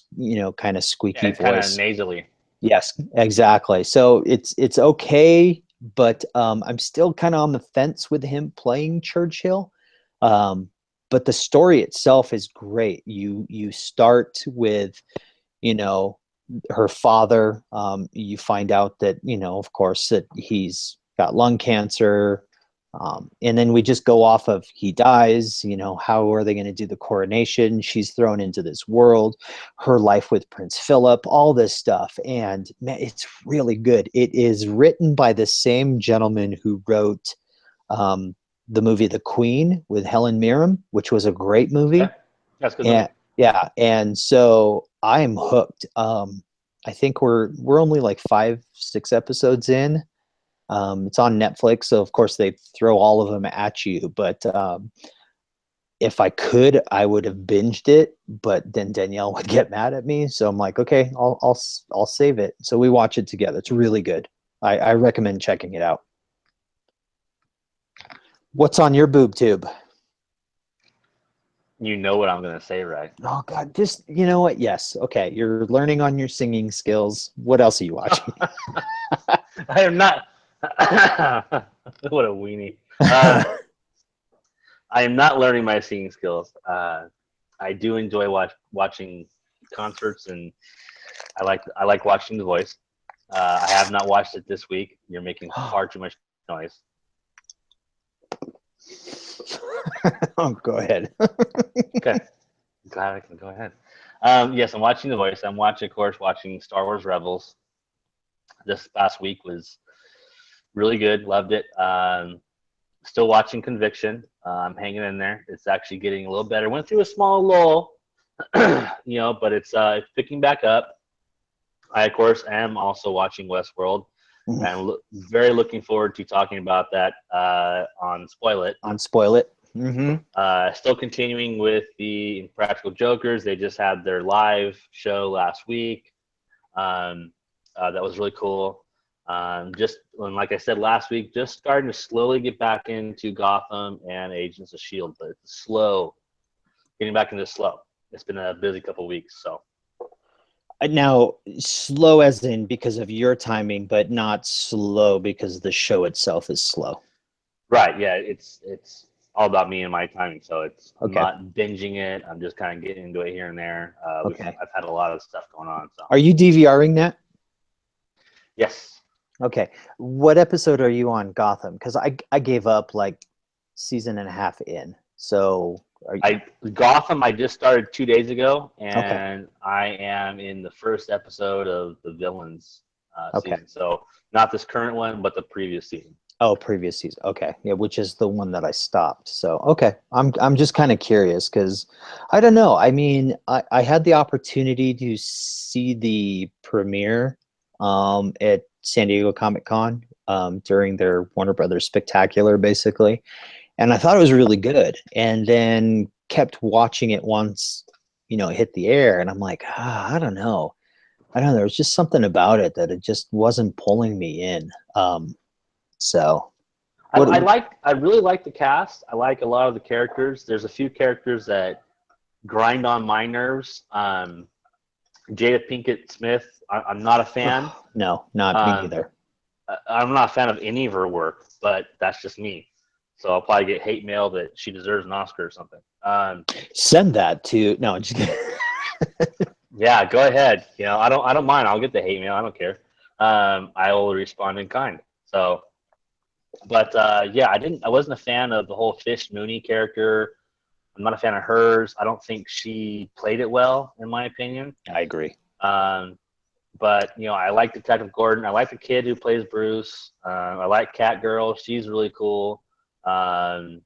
kind of squeaky voice. Kind of nasally. Yes, exactly. So it's okay, but I'm still kind of on the fence with him playing Churchill. But the story itself is great. You start with, her father. You find out that, of course, that he's got lung cancer. And then we just go off of he dies, how are they going to do the coronation? She's thrown into this world, her life with Prince Philip, all this stuff. And man, it's really good. It is written by the same gentleman who wrote the movie The Queen with Helen Mirren, which was a great movie. Yeah, that's good movie. Yeah. And so I'm hooked. I think we're only like 5-6 episodes in. It's on Netflix, so of course they throw all of them at you. But if I could, I would have binged it. But then Danielle would get mad at me, so I'm like, okay, I'll save it. So we watch it together. It's really good. I recommend checking it out. What's on your boob tube? You know what I'm gonna say, right? Oh God, just you know what? Yes, okay. You're learning on your singing skills. What else are you watching? I am not. What a weenie. I am not learning my singing skills. I do enjoy watching concerts, and I like watching The Voice. I have not watched it this week. You're making far too much noise. Oh, go ahead. Okay, glad I can go ahead. Yes, I'm watching The Voice. I'm watching Star Wars Rebels. This past week was really good. Loved it. Still watching Conviction. I'm hanging in there. It's actually getting a little better. Went through a small lull, but it's picking back up. I, of course, am also watching Westworld, and very looking forward to talking about that on Spoil It. On Spoil It. Still continuing with the Impractical Jokers. They just had their live show last week. That was really cool. Like I said last week, just starting to slowly get back into Gotham and Agents of S.H.I.E.L.D., but it's slow. Getting back into slow. It's been a busy couple of weeks, so. Now, slow as in because of your timing, but not slow because the show itself is slow. Right, yeah, it's all about me and my timing, so it's I'm not binging it. I'm just kind of getting into it here and there. I've had a lot of stuff going on. So. Are you DVRing that? Yes. Okay. What episode are you on Gotham? Because I gave up like season and a half in. So Gotham I just started 2 days ago, and I am in the first episode of the Villains season. So not this current one, but the previous season. Oh, previous season. Okay. Yeah, which is the one that I stopped. So okay. I'm just kind of curious because I don't know. I mean, I had the opportunity to see the premiere at San Diego Comic-Con during their Warner Brothers Spectacular, basically. And I thought it was really good, and then kept watching it once, it hit the air, and I'm like, I don't know. There was just something about it that it just wasn't pulling me in. So I really like the cast. I like a lot of the characters. There's a few characters that grind on my nerves. Jada Pinkett Smith, I'm not a fan. No, not me either. I'm not a fan of any of her work, but that's just me. So I'll probably get hate mail that she deserves an Oscar or something. Send that to I'm just kidding. Yeah, go ahead. I don't mind. I'll get the hate mail. I don't care. I will respond in kind. So, but yeah, I wasn't a fan of the whole Fish Mooney character. I'm not a fan of hers. I don't think she played it well, in my opinion. I agree. But I like Detective Gordon. I like the kid who plays Bruce. I like Catgirl. She's really cool. The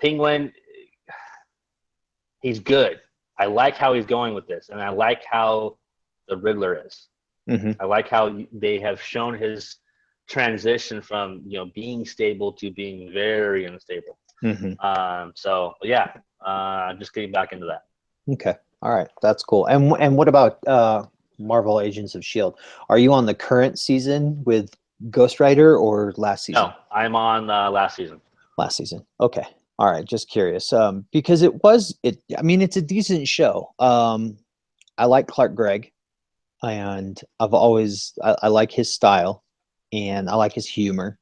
Penguin, he's good. I like how he's going with this, and I like how the Riddler is. I like how they have shown his transition from being stable to being very unstable. So yeah, just getting back into that. Okay, all right, that's cool. And what about Marvel Agents of S.H.I.E.L.D.? Are you on the current season with Ghost Rider or last season? No, I'm on last season. Last season. Okay. All right. Just curious. Because I mean, it's a decent show. I like Clark Gregg, and I like his style, and I like his humor.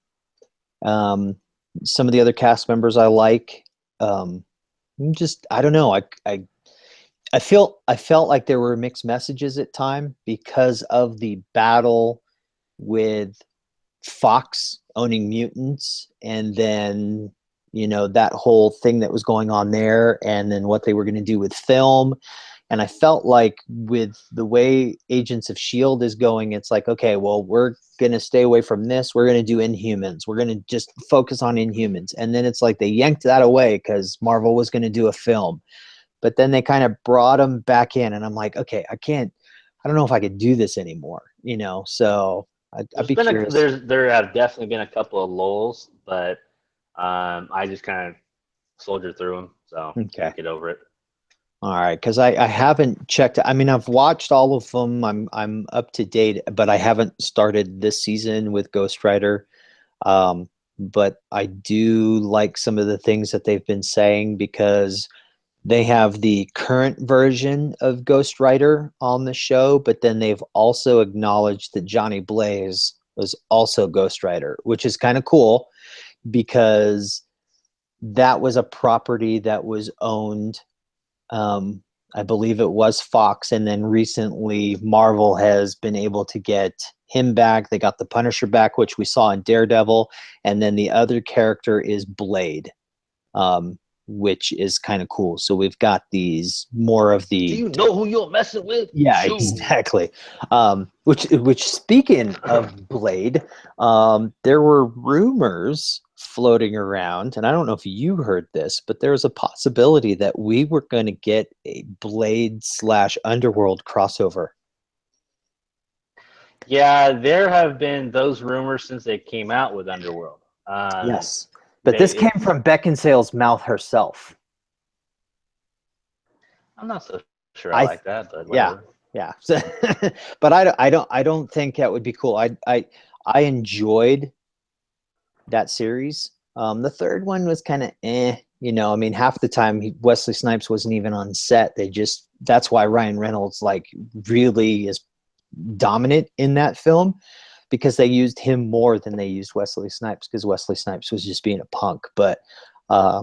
Some of the other cast members I like. I don't know. I felt like there were mixed messages at time because of the battle with Fox owning mutants, and then that whole thing that was going on there, and then what they were going to do with film. And I felt like with the way Agents of S.H.I.E.L.D. is going, it's like, okay, well, we're going to stay away from this. We're going to do Inhumans. We're going to just focus on Inhumans. And then it's like they yanked that away because Marvel was going to do a film. But then they kind of brought them back in, and I'm like, okay, I don't know if I could do this anymore, so I'd be curious. There have definitely been a couple of lulls, but I just kind of soldiered through them, so get over it. All right, because I haven't checked. I mean, I've watched all of them. I'm up to date, but I haven't started this season with Ghost Rider. But I do like some of the things that they've been saying, because they have the current version of Ghost Rider on the show, but then they've also acknowledged that Johnny Blaze was also Ghost Rider, which is kind of cool because that was a property that was owned, I believe it was Fox, and then recently Marvel has been able to get him back. They got the Punisher back, which we saw in Daredevil, and then the other character is Blade, which is kind of cool. So we've got these more of the. Do you know who you're messing with? Yeah, Shoo. exactly. Which speaking of Blade, there were rumors floating around, and I don't know if you heard this, but there was a possibility that we were going to get a Blade / Underworld crossover. Yeah, there have been those rumors since they came out with Underworld. Yes, but this came from Beckinsale's mouth herself. I'm not so sure I like that, but whatever. Yeah. But I don't think that would be cool. I enjoyed that series. The third one was kind of you know, I mean, half the time Wesley Snipes wasn't even on set. That's why Ryan Reynolds like really is dominant in that film, because they used him more than they used Wesley Snipes, because Wesley Snipes was just being a punk. But I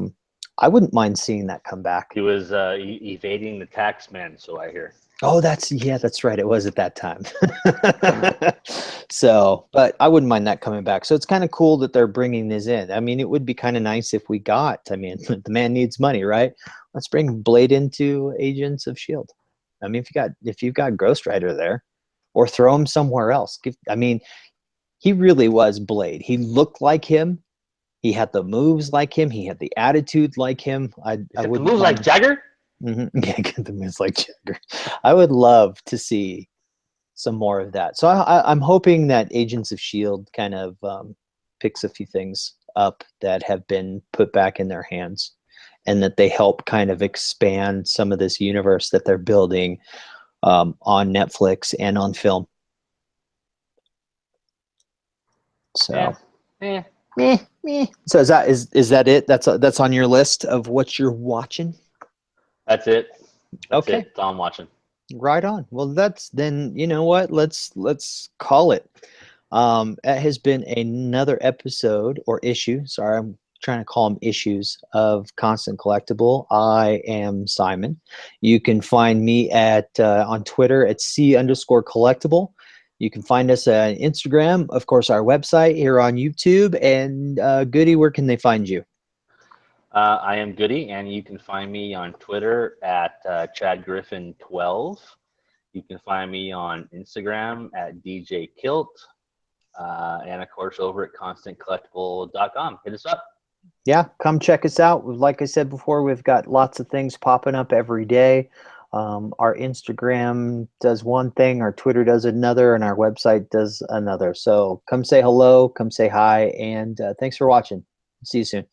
wouldn't mind seeing that come back. He was evading the tax man, so I hear. Oh, that's right. It was at that time. So, but I wouldn't mind that coming back. So it's kind of cool that they're bringing this in. I mean, it would be kind of nice if we got, I mean, the man needs money, right? Let's bring Blade into Agents of S.H.I.E.L.D. I mean, if you've got Ghost Rider there, or throw him somewhere else. I mean, he really was Blade. He looked like him. He had the moves like him. He had the attitude like him. I would move like Jagger. Mm-hmm. Yeah, get the moves like Jagger. I would love to see some more of that. So I'm hoping that Agents of S.H.I.E.L.D. kind of picks a few things up that have been put back in their hands, and that they help kind of expand some of this universe that they're building on Netflix and on film. So, So is that it? That's on your list of what you're watching? That's it. That's okay. That's all I'm watching. Right on. Well, then you know what? Let's call it. It has been another episode or issue. Sorry, I'm trying to call them issues of Constant Collectible. I am Simon. You can find me at on Twitter at C_collectible. You can find us on Instagram, of course, our website, here on YouTube. And Goody, where can they find you? I am Goody, and you can find me on Twitter at ChadGriffin12. You can find me on Instagram at DJKilt, and of course over at ConstantCollectible.com. Hit us up. Yeah, come check us out. Like I said before, we've got lots of things popping up every day. Our Instagram does one thing, our Twitter does another, and our website does another. So come say hello, come say hi, and thanks for watching. See you soon.